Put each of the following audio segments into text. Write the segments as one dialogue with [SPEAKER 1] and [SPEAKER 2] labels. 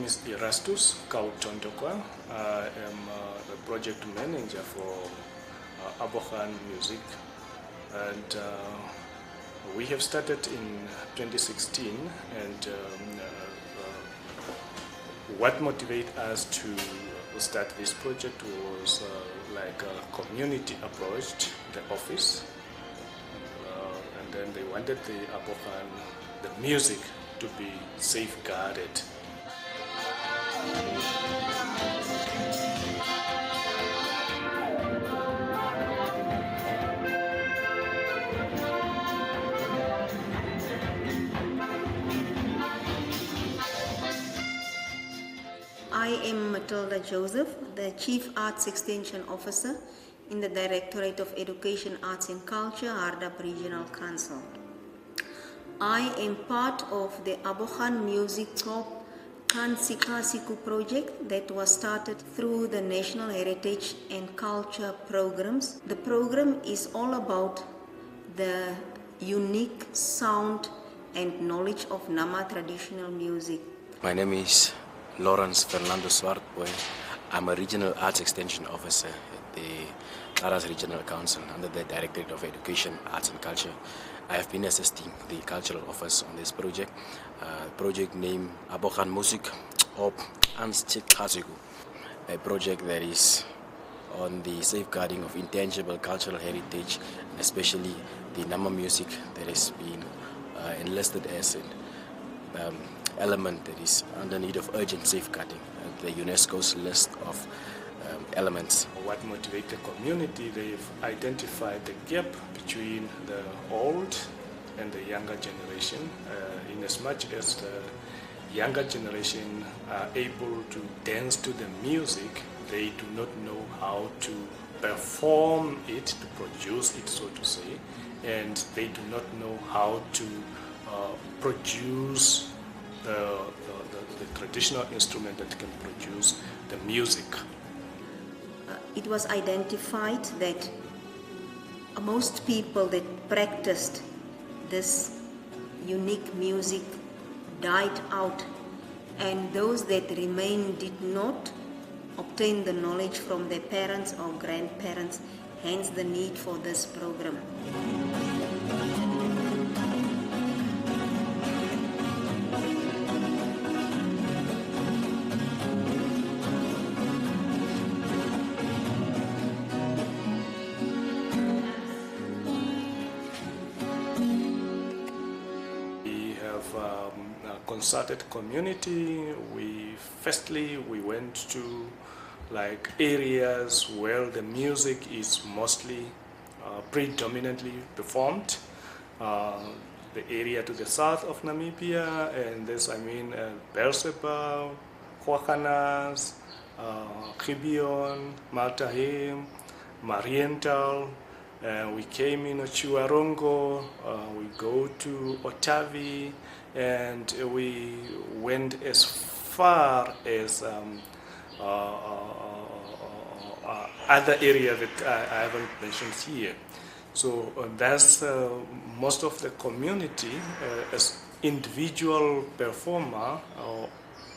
[SPEAKER 1] is Erastus Kautondokwa. I am the project manager for Abohan Music, and we have started in 2016, and what motivated us to start this project was like a community approached the office, and then they wanted the Abohan, the music, to be safeguarded.
[SPEAKER 2] I am Matilda Joseph, the Chief Arts Extension Officer in the Directorate of Education, Arts and Culture, Hardap Regional Council. I am part of the Abohan Music Corp Kansikasiku project that was started through the National Heritage and Culture programs. The program is all about the unique sound and knowledge of Nama traditional music.
[SPEAKER 3] My name is Lawrence Fernando Swartboy. I'm a Regional Arts Extension Officer at the Aras Regional Council under the Directorate of Education, Arts and Culture. I have been assisting the Cultural Office on this project. Project name Abohan Music Op Kansikasiku, a project that is on the safeguarding of intangible cultural heritage, and especially the Nama music that has been enlisted as an element that is under need of urgent safeguarding at the UNESCO's list of elements.
[SPEAKER 1] What motivates the community, they've identified the gap between the old and the younger generation, in as much as the younger generation are able to dance to the music, they do not know how to perform it, to produce it, so to say, and they do not know how to produce the traditional instrument that can produce the music.
[SPEAKER 2] It was identified that most people that practiced this unique music died out, and those that remained did not obtain the knowledge from their parents or grandparents, hence the need for this program.
[SPEAKER 1] Concerted community. Firstly we went to like areas where the music is mostly predominantly performed. The area to the south of Namibia, and this I mean Berseba, Kwakanas, Gibeon, Maltaheim, Mariental. We came in Chuarongo, we go to Otavi, and we went as far as other areas that I haven't mentioned here. So that's most of the community as individual performer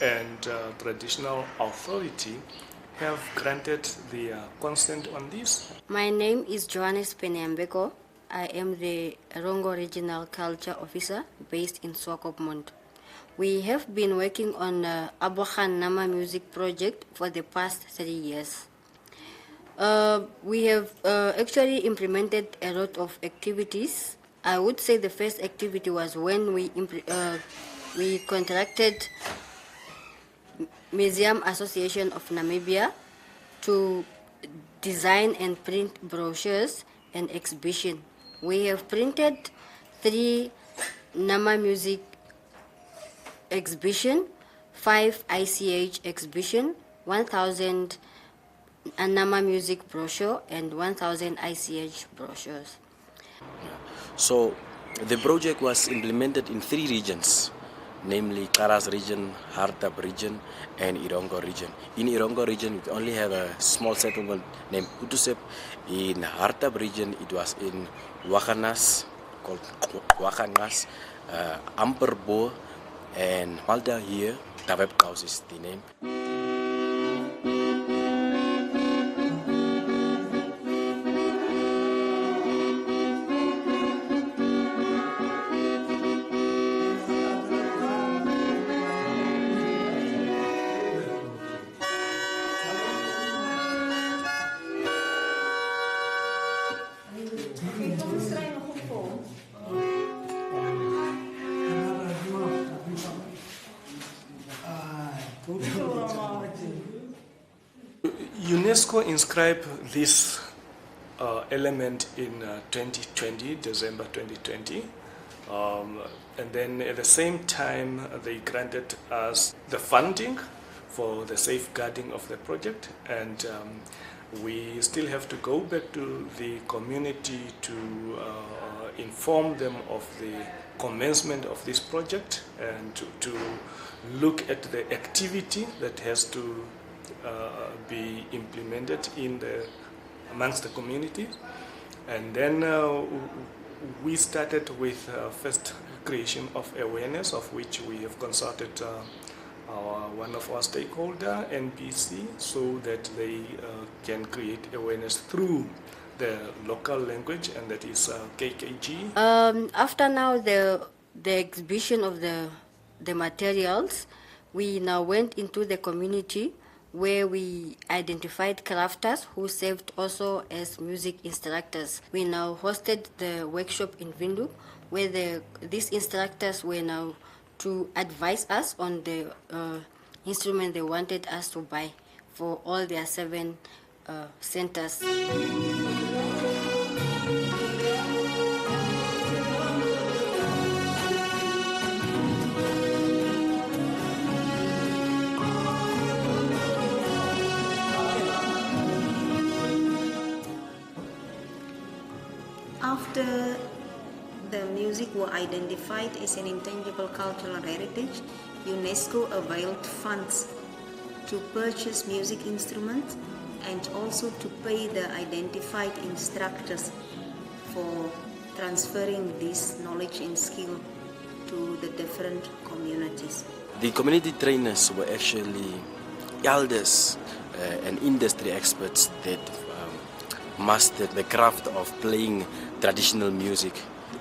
[SPEAKER 1] and traditional authority have granted their consent on this.
[SPEAKER 4] My name is Johannes Penyambeko. I am the Rongo Regional Culture Officer based in Swakopmund. We have been working on the Abohan Nama Music Project for the past 3 years. We have actually implemented a lot of activities. I would say the first activity was when we contracted Museum Association of Namibia to design and print brochures and exhibition. We have printed 3 Nama music exhibition, 5 ICH exhibition, 1,000 Nama music brochure, and 1,000 ICH brochures.
[SPEAKER 3] So the project was implemented in 3 regions, namely Karas region, Hardap region, and Irongo region. In Irongo region, we only have a small settlement named Utusep. In Hardap region, it was in Wakanas, called Wakanas, Amperbo, and Malta here, Taweb Kaus is the name.
[SPEAKER 1] UNESCO inscribed this element in 2020, December 2020. And then at the same time, they granted us the funding for the safeguarding of the project. And we still have to go back to the community to inform them of the commencement of this project and to look at the activity that has to be implemented amongst the community. And then we started with first creation of awareness, of which we have consulted one of our stakeholder, NPC, so that they can create awareness through the local language, and that is KKG.
[SPEAKER 4] After now the exhibition of the materials, we now went into the community where we identified crafters who served also as music instructors. We now hosted the workshop in Windhoek, where these instructors were now to advise us on the instrument they wanted us to buy for all their 7 centers.
[SPEAKER 2] After the music were identified as an intangible cultural heritage, UNESCO availed funds to purchase music instruments and also to pay the identified instructors for transferring this knowledge and skill to the different communities.
[SPEAKER 3] The community trainers were actually elders and industry experts that mastered the craft of playing traditional music.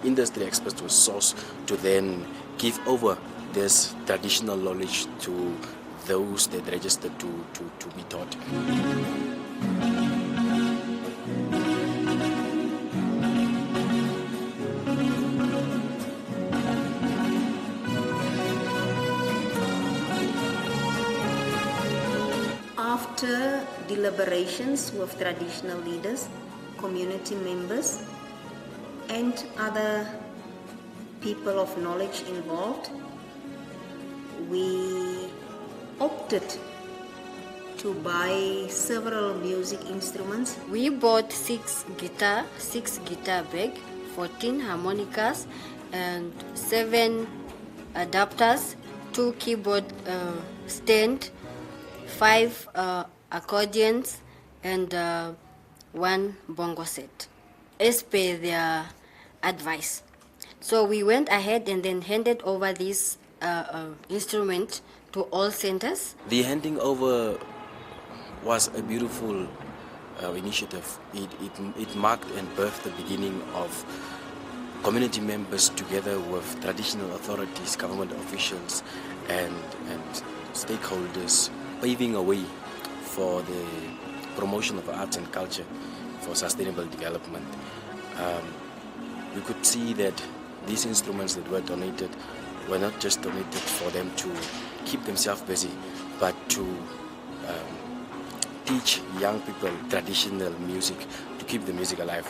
[SPEAKER 3] The industry experts were sourced to then give over this traditional knowledge to those that registered to be taught.
[SPEAKER 2] After deliberations with traditional leaders, community members, and other people of knowledge involved, we opted to buy several music instruments.
[SPEAKER 4] We bought 6 guitar bag, 14 harmonicas, and 7 adapters, 2 keyboard stand, 5 accordions, and 1 bongo set, as per their advice. So we went ahead and then handed over this instrument to all centers.
[SPEAKER 3] The handing over was a beautiful initiative. It marked and birthed the beginning of community members together with traditional authorities, government officials, and stakeholders, paving a way for the promotion of arts and culture for sustainable development. We could see that these instruments that were donated were not just donated for them to keep themselves busy, but to teach young people traditional music, to keep the music alive.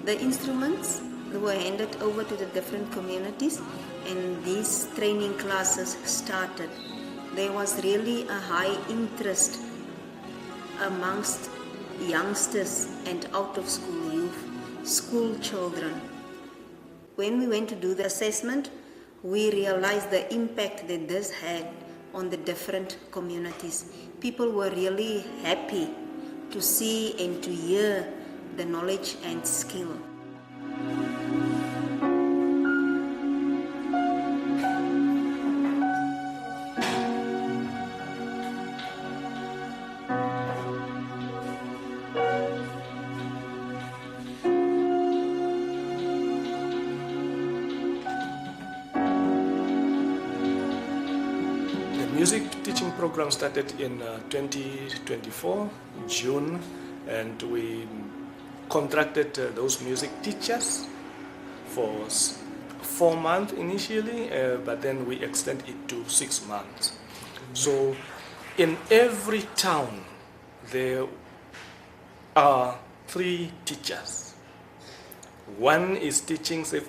[SPEAKER 2] The instruments were handed over to the different communities, and these training classes started. There was really a high interest amongst youngsters and out-of-school youth, school children. When we went to do the assessment, we realized the impact that this had on the different communities. People were really happy to see and to hear the knowledge and skill.
[SPEAKER 1] Music teaching program started in 2024, June, and we contracted those music teachers for 4 months initially, but then we extended it to 6 months. So in every town, there are 3 teachers. One is teaching, say,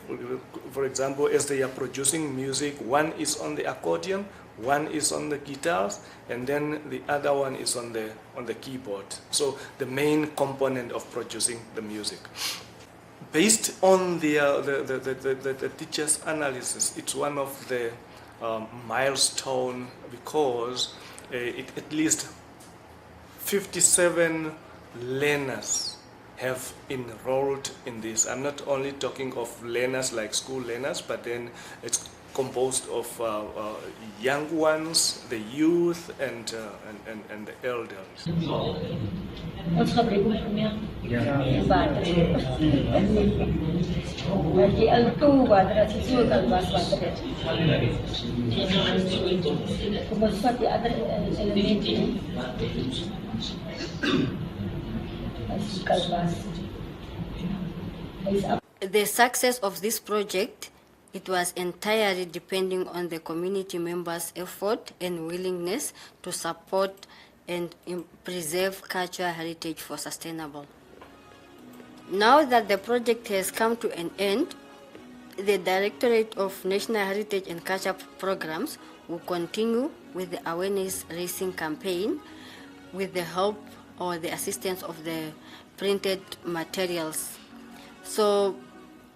[SPEAKER 1] for example, as they are producing music, one is on the accordion, one is on the guitars, and then the other one is on the keyboard. So the main component of producing the music. Based on the teacher's analysis, it's one of the milestone because at least 57 learners have enrolled in this. I'm not only talking of learners like school learners, but then it's composed of young ones, the youth, and the elders.
[SPEAKER 4] The success of this project, it was entirely depending on the community members' effort and willingness to support and preserve cultural heritage for sustainable. Now that the project has come to an end, the Directorate of National Heritage and Culture Programs will continue with the awareness raising campaign with the help or the assistance of the printed materials. So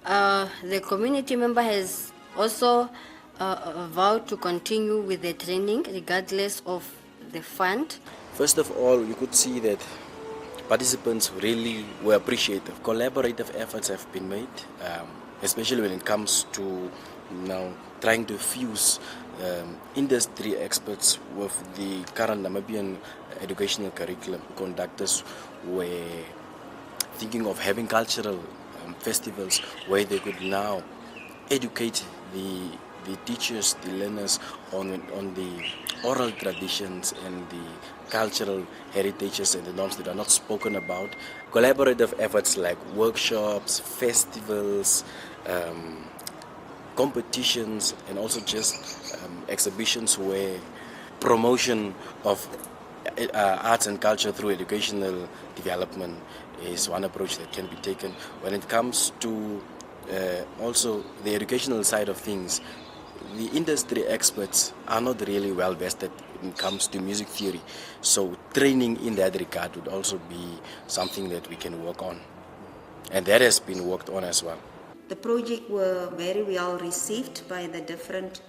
[SPEAKER 4] the community member has also vowed to continue with the training regardless of the fund.
[SPEAKER 3] First of all, you could see that participants really were appreciative. Collaborative efforts have been made, especially when it comes to now trying to fuse industry experts with the current Namibian educational curriculum. Conductors were thinking of having cultural festivals where they could now educate the teachers, the learners on the oral traditions and the cultural heritages and the norms that are not spoken about. Collaborative efforts like workshops, festivals, competitions, and also just exhibitions where promotion of arts and culture through educational development is one approach that can be taken. When it comes to also the educational side of things, the industry experts are not really well vested when it comes to music theory. So training in that regard would also be something that we can work on. And that has been worked on as well.
[SPEAKER 2] The project were very well received by the different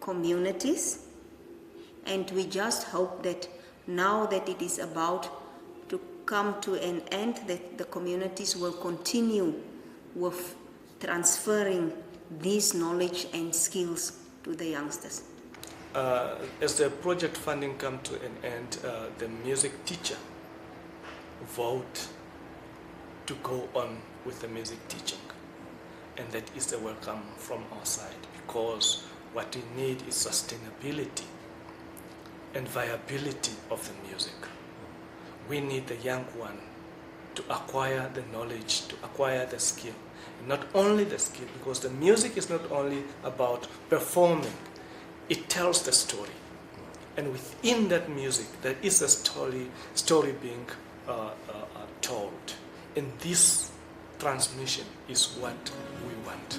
[SPEAKER 2] communities, and we just hope that now that it is about to come to an end, that the communities will continue with transferring these knowledge and skills to the youngsters.
[SPEAKER 1] As the project funding come to an end, the music teacher vowed to go on with the music teaching. And that is the welcome from our side, because what we need is sustainability and viability of the music. We need the young one to acquire the knowledge, to acquire the skill. And not only the skill, because the music is not only about performing, it tells the story. And within that music, there is a story being told. And this transmission is what we want.